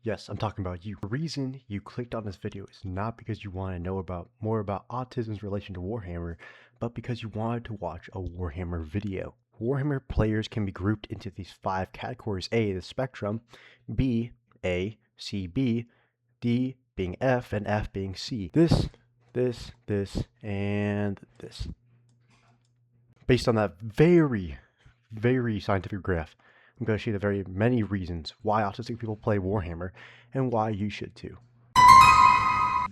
Yes, I'm talking about you. The reason you clicked on this video is not because you want to know more about autism's relation to Warhammer, but because you wanted to watch a Warhammer video. Warhammer players can be grouped into these 5 categories: A, the spectrum; B, A, C, B; D being F, and F being C. This, and this. Based on that very scientific graph, I'm going to show you the very many reasons why autistic people play Warhammer and why you should too.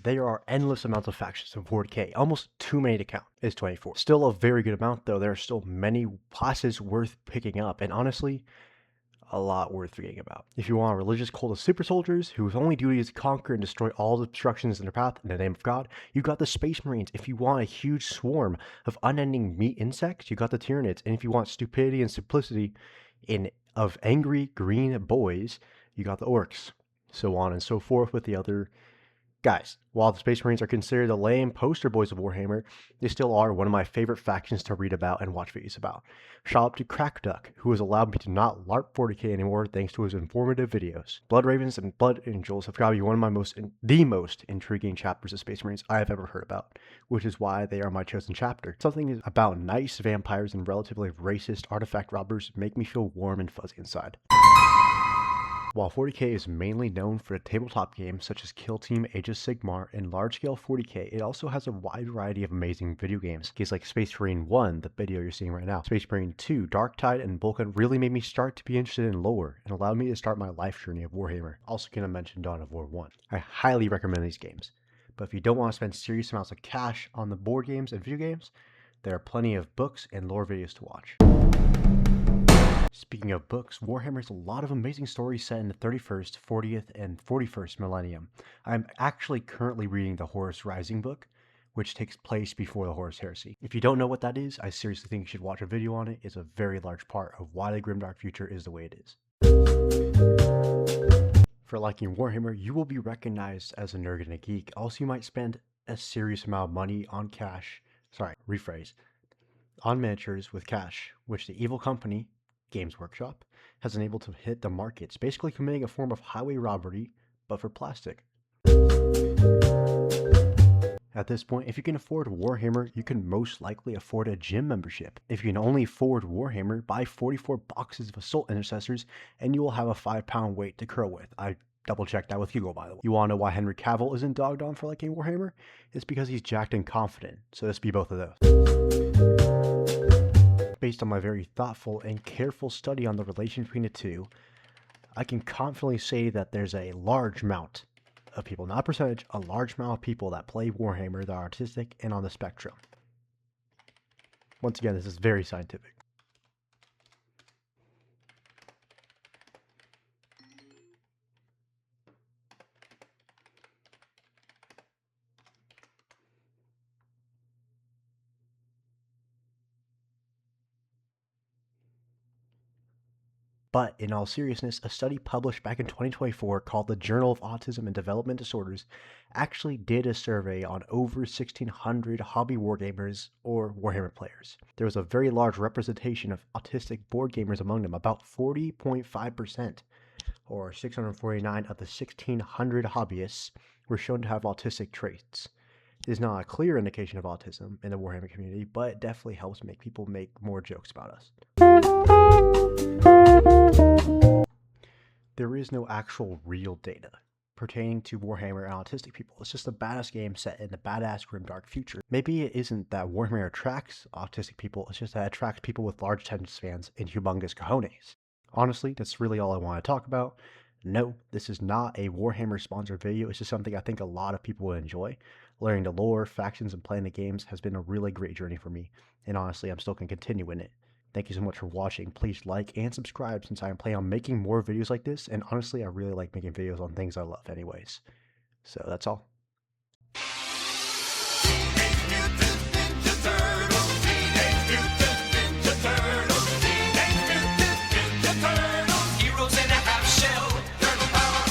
There are endless amounts of factions in 40K, almost too many to count. It's 24. Still a very good amount though. There are still many classes worth picking up, and honestly, a lot worth forgetting about. If you want a religious cult of super soldiers whose only duty is to conquer and destroy all the obstructions in their path in the name of God, you got the Space Marines. If you want a huge swarm of unending meat insects, you got the Tyranids. And if you want stupidity and simplicity of angry green boys, you got the Orcs. So on and so forth with the other guys. While the Space Marines are considered the lame poster boys of Warhammer, they still are one of my favorite factions to read about and watch videos about. Shout out to Crackduck, who has allowed me to not LARP 40K anymore thanks to his informative videos. Blood Ravens and Blood Angels have got to be one of the most intriguing chapters of Space Marines I have ever heard about, which is why they are my chosen chapter. Something about nice vampires and relatively racist artifact robbers make me feel warm and fuzzy inside. While 40K is mainly known for tabletop games such as Kill Team, Age of Sigmar, and large-scale 40K, it also has a wide variety of amazing video games. Games like Space Marine 1, the video you're seeing right now, Space Marine 2, Darktide, and Vulcan really made me start to be interested in lore and allowed me to start my life journey of Warhammer. Also gonna mention Dawn of War 1. I highly recommend these games, but if you don't want to spend serious amounts of cash on the board games and video games, there are plenty of books and lore videos to watch. Speaking of books, Warhammer has a lot of amazing stories set in the 31st, 40th, and 41st millennium. I'm actually currently reading the Horus Rising book, which takes place before the Horus Heresy. If you don't know what that is, I seriously think you should watch a video on it. It's a very large part of why the Grimdark future is the way it is. For liking Warhammer, you will be recognized as a nerd and a geek. Also, you might spend a serious amount of money on on miniatures with cash, which the evil company, Games Workshop, has been able to hit the markets, basically committing a form of highway robbery, but for plastic. At this point, if you can afford Warhammer, you can most likely afford a gym membership. If you can only afford Warhammer, buy 44 boxes of Assault Intercessors, and you will have a 5-pound weight to curl with. I double-checked that with Google, by the way. You want to know why Henry Cavill isn't dogged on for liking Warhammer? It's because he's jacked and confident, so this be both of those. Based on my very thoughtful and careful study on the relation between the two, I can confidently say that there's a large amount of people, not a percentage, a large amount of people that play Warhammer that are artistic and on the spectrum. Once again, this is very scientific. But in all seriousness, a study published back in 2024 called the Journal of Autism and Development Disorders actually did a survey on over 1,600 hobby wargamers or Warhammer players. There was a very large representation of autistic board gamers among them. About 40.5%, or 649 of the 1,600 hobbyists, were shown to have autistic traits. It is not a clear indication of autism in the Warhammer community, but it definitely helps make people make more jokes about us. There is no actual real data pertaining to Warhammer and autistic people. It's just a badass game set in the badass grimdark future. Maybe it isn't that Warhammer attracts autistic people, it's just that it attracts people with large attention spans and humongous cojones. Honestly, that's really all I want to talk about. No, this is not a Warhammer sponsored video. It's just something I think a lot of people will enjoy. Learning the lore, factions, and playing the games has been a really great journey for me, and honestly, I'm still going to continue in it. Thank you so much for watching. Please like and subscribe since I am planning on making more videos like this, and honestly, I really like making videos on things I love anyways. So that's all.